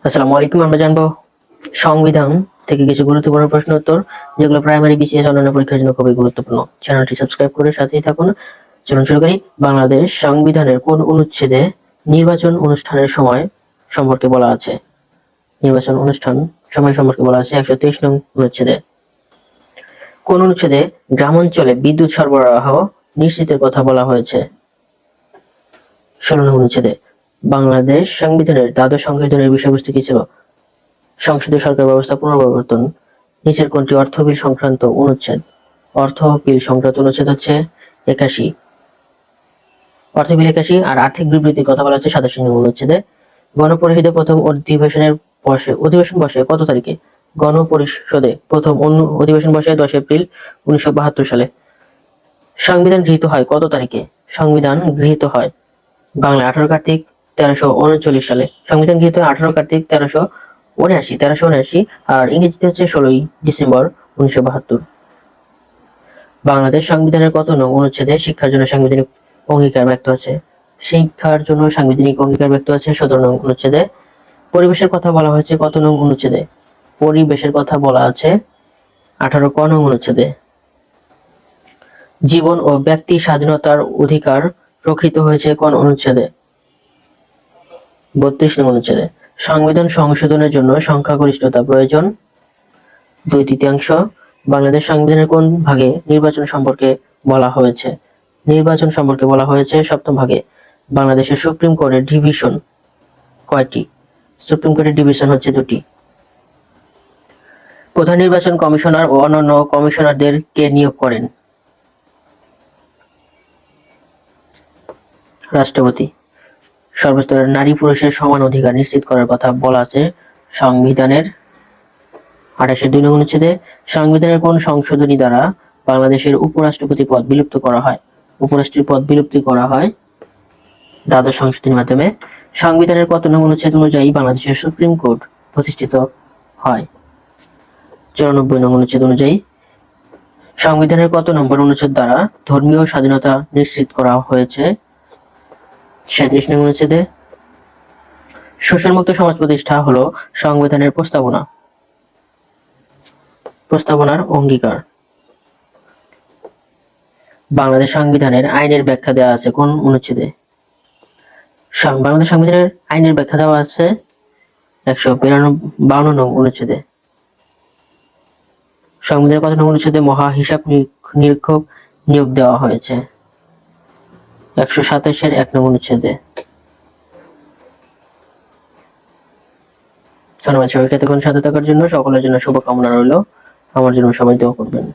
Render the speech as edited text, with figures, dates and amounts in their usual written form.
আসসালামু আলাইকুম। আমরা জানবো সংবিধান থেকে কিছু গুরুত্বপূর্ণ প্রশ্ন উত্তর, যেগুলো প্রাইমারি, বিসিএস অন্যান্য পরীক্ষার জন্য খুবই গুরুত্বপূর্ণ। চ্যানেলটি সাবস্ক্রাইব করে সাথেই থাকুন। চলুন শুরু করি। বাংলাদেশ সংবিধানের কোন অনুচ্ছেদে নির্বাচন অনুষ্ঠানের সময় সম্পর্কে বলা আছে? নির্বাচন অনুষ্ঠান সময় সম্পর্কে বলা আছে 123 নং অনুচ্ছেদে। কোন অনুচ্ছেদে গ্রামাঞ্চলে বিদ্যুৎ সরবরাহ নিশ্চিতের কথা বলা হয়েছে? 16 নং অনুচ্ছেদে। বাংলাদেশ সংবিধানের দ্বাদশ সংশোধনের বিষয়বস্তু কি ছিল? সংসদীয় সরকার ব্যবস্থা পুনর্বিবর্তন। নিচের কোনটি অর্থ বিল সংক্রান্ত অনুচ্ছেদ? অর্থ বিল সংক্রান্ত অনুচ্ছেদ হচ্ছে 81। অর্থ বিল 81। আর আর্থিক বিবৃতির কথা বলা হচ্ছে 87 নং অনুচ্ছেদে। গণপরিষদে প্রথম অধিবেশন বসে কত তারিখে? গণপরিষদে প্রথম অধিবেশন বসে 10 এপ্রিল 1972 সালে। সংবিধান গৃহীত হয় কত তারিখে? সংবিধান গৃহীত হয় বাংলায় 18 কার্তিক 1339 সালে। সংবিধান গৃহীত হয় 18 কার্তিক 1379, আর ইংরেজিতে হচ্ছে 16 ডিসেম্বর 1972। বাংলাদেশ সংবিধানের কত নং অনুচ্ছেদে শিক্ষার জন্য সাংবিধানিক অঙ্গীকার ব্যক্ত আছে? শিক্ষার জন্য সাংবিধানিক অঙ্গীকার ব্যক্ত আছে 17 নং অনুচ্ছেদে। পরিবেশের কথা বলা হয়েছে কত নং অনুচ্ছেদে? পরিবেশের কথা বলা আছে 18 ক নং অনুচ্ছেদে। জীবন ও ব্যক্তি স্বাধীনতার অধিকার রক্ষিত হয়েছে কোন অনুচ্ছেদে? 32 নং অনুচ্ছেদে। সংবিধান সংশোধনের জন্য সংখ্যাগরিষ্ঠতা প্রয়োজন 2/3। বাংলাদেশ সংবিধানের কোন ভাগে নির্বাচন সম্পর্কে বলা হয়েছে? নির্বাচন সম্পর্কে বলা হয়েছে 7ম ভাগে। বাংলাদেশের সুপ্রিম কোর্টের ডিভিশন কয়টি? সুপ্রিম কোর্টের ডিভিশন হচ্ছে 2টি। প্রধান নির্বাচন কমিশনার ও অন্যান্য কমিশনারদের কে নিয়োগ করেন? রাষ্ট্রপতি। সর্বস্তরের নারী পুরুষের সমান অধিকার নিশ্চিত করার কথা বলা আছে সংবিধানের 28-2 নং অনুচ্ছেদে। সংবিধানের কোন সংশোধনী দ্বারা বাংলাদেশের উপরাষ্ট্রপতি পদ বিলুপ্ত করা হয়? উপরাষ্ট্রপতি পদ বিলুপ্তি করা হয় দ্বাদশ সংশোধনীর মাধ্যমে। সংবিধানের কত নং অনুচ্ছেদ অনুযায়ী বাংলাদেশের সুপ্রিম কোর্ট প্রতিষ্ঠিত হয়? 94 নং অনুচ্ছেদ অনুযায়ী। সংবিধানের কত নম্বর অনুচ্ছেদ দ্বারা ধর্মীয় স্বাধীনতা নিশ্চিত করা হয়েছে? 37 নং অনুচ্ছেদে। শোষণমুক্ত সমাজ প্রতিষ্ঠা হলো সংবিধানের প্রস্তাবনার অঙ্গীকার। বাংলাদেশ সংবিধানের আইনের ব্যাখ্যা দেওয়া আছে কোন অনুচ্ছেদে? বাংলাদেশ সংবিধানের আইনের ব্যাখ্যা দেওয়া আছে 152 নং অনুচ্ছেদে। সংবিধানের কত নং অনুচ্ছেদে মহা হিসাব নিরীক্ষক নিয়োগ দেওয়া হয়েছে? 127-এর 1 নং অনুচ্ছেদে। ধন্যবাদ সবাইকে এতক্ষণ সাথে থাকার জন্য। সকলের জন্য শুভকামনা রইল। আমার জন্য সবাই দোয়া করবেন।